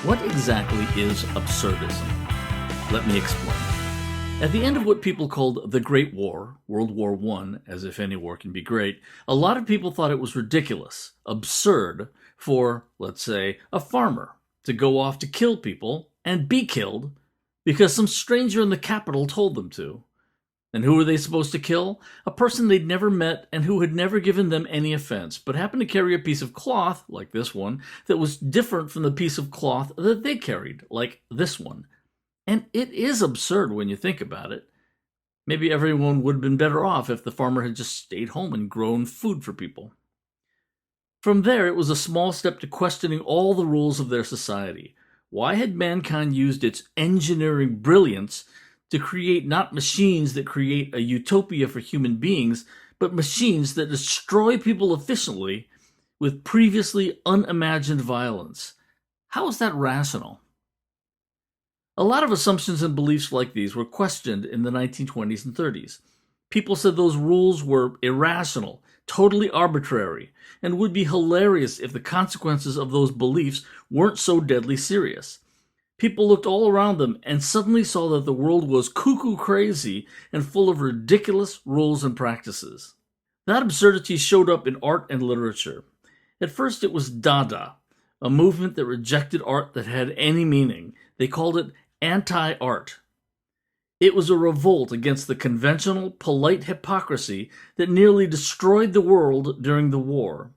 What exactly is absurdism? Let me explain. At the end of what people called the Great War, World War I, as if any war can be great, a lot of people thought it was ridiculous, absurd, for, let's say, a farmer to go off to kill people and be killed because some stranger in the capital told them to. And who were they supposed to kill? A person they'd never met and who had never given them any offense, but happened to carry a piece of cloth, like this one, that was different from the piece of cloth that they carried, like this one. And it is absurd when you think about it. Maybe everyone would have been better off if the farmer had just stayed home and grown food for people. From there, it was a small step to questioning all the rules of their society. Why had mankind used its engineering brilliance to create not machines that create a utopia for human beings, but machines that destroy people efficiently with previously unimagined violence? How is that rational? A lot of assumptions and beliefs like these were questioned in the 1920s and 30s. People said those rules were irrational, totally arbitrary, and would be hilarious if the consequences of those beliefs weren't so deadly serious. People looked all around them and suddenly saw that the world was cuckoo crazy and full of ridiculous rules and practices. That absurdity showed up in art and literature. At first it was Dada, a movement that rejected art that had any meaning. They called it anti-art. It was a revolt against the conventional, polite hypocrisy that nearly destroyed the world during the war.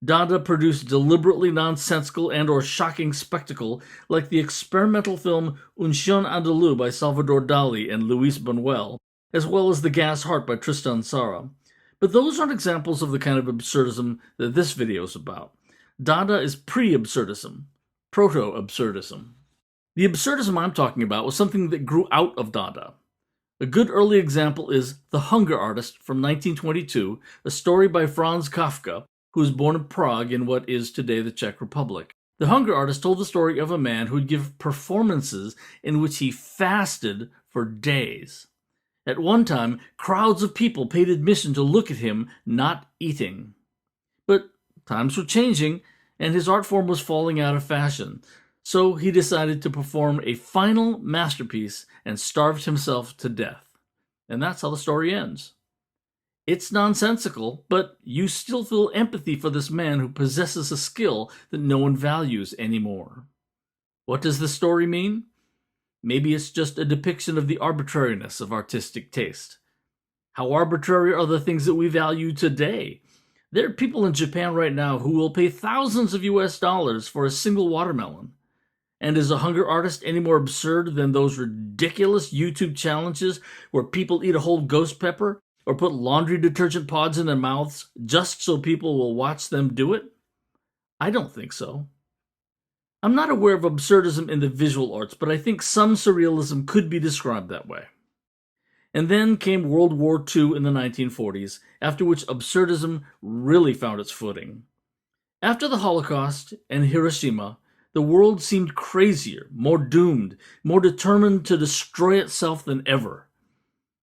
Dada produced deliberately nonsensical and or shocking spectacle like the experimental film Un Chien Andalou by Salvador Dali and Luis Buñuel, as well as The Gas Heart by Tristan Tzara. But those aren't examples of the kind of absurdism that this video is about. Dada is pre-absurdism, proto-absurdism. The absurdism I'm talking about was something that grew out of Dada. A good early example is The Hunger Artist from 1922, a story by Franz Kafka, who was born in Prague in what is today the Czech Republic. The Hunger Artist told the story of a man who would give performances in which he fasted for days. At one time, crowds of people paid admission to look at him not eating. But times were changing, and his art form was falling out of fashion. So he decided to perform a final masterpiece and starved himself to death. And that's how the story ends. It's nonsensical, but you still feel empathy for this man who possesses a skill that no one values anymore. What does the story mean? Maybe it's just a depiction of the arbitrariness of artistic taste. How arbitrary are the things that we value today? There are people in Japan right now who will pay thousands of US dollars for a single watermelon. And is a hunger artist any more absurd than those ridiculous YouTube challenges where people eat a whole ghost pepper or put laundry detergent pods in their mouths just so people will watch them do it? I don't think so. I'm not aware of absurdism in the visual arts, but I think some surrealism could be described that way. And then came World War II in the 1940s, after which absurdism really found its footing. After the Holocaust and Hiroshima, the world seemed crazier, more doomed, more determined to destroy itself than ever.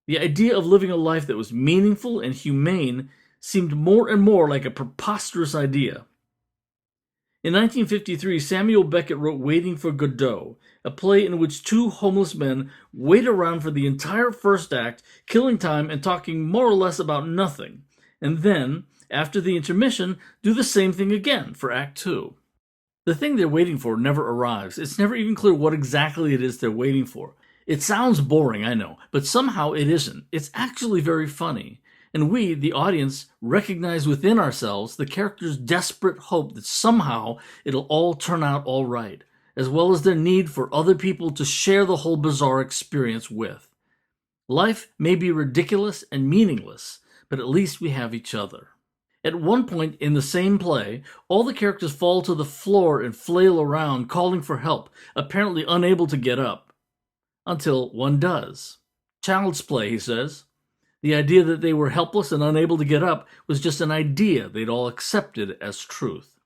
The idea of living a life that was meaningful and humane seemed more and more like a preposterous idea. In 1953, Samuel Beckett wrote Waiting for Godot, a play in which two homeless men wait around for the entire first act, killing time and talking more or less about nothing, and then, after the intermission, do the same thing again for Act 2. The thing they're waiting for never arrives. It's never even clear what exactly it is they're waiting for. It sounds boring, I know, but somehow it isn't. It's actually very funny. And we, the audience, recognize within ourselves the character's desperate hope that somehow it'll all turn out all right, as well as their need for other people to share the whole bizarre experience with. Life may be ridiculous and meaningless, but at least we have each other. At one point in the same play, all the characters fall to the floor and flail around, calling for help, apparently unable to get up. Until one does. Child's play, he says. The idea that they were helpless and unable to get up was just an idea they'd all accepted as truth.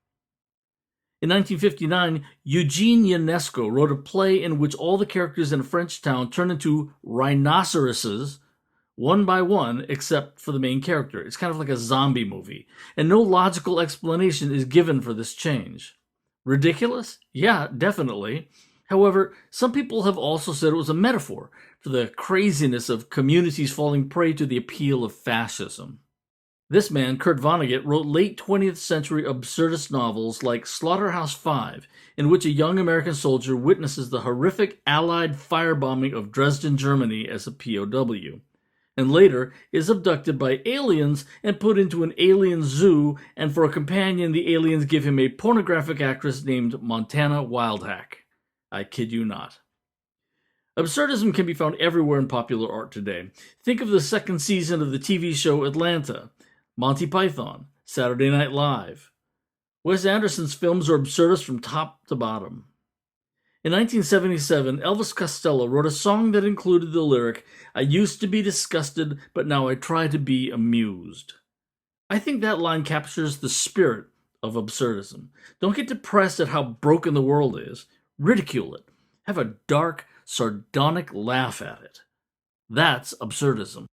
In 1959, Eugene Ionesco wrote a play in which all the characters in a French town turn into rhinoceroses, one by one, except for the main character. It's kind of like a zombie movie, and no logical explanation is given for this change. Ridiculous? Yeah, definitely. However, some people have also said it was a metaphor for the craziness of communities falling prey to the appeal of fascism. This man, Kurt Vonnegut, wrote late 20th century absurdist novels like Slaughterhouse-Five, in which a young American soldier witnesses the horrific Allied firebombing of Dresden, Germany as a POW, and later is abducted by aliens and put into an alien zoo, and for a companion, the aliens give him a pornographic actress named Montana Wildhack. I kid you not. Absurdism can be found everywhere in popular art today. Think of the second season of the TV show Atlanta, Monty Python, Saturday Night Live. Wes Anderson's films are absurdist from top to bottom. In 1977, Elvis Costello wrote a song that included the lyric, "I used to be disgusted, but now I try to be amused." I think that line captures the spirit of absurdism. Don't get depressed at how broken the world is. Ridicule it. Have a dark, sardonic laugh at it. That's absurdism.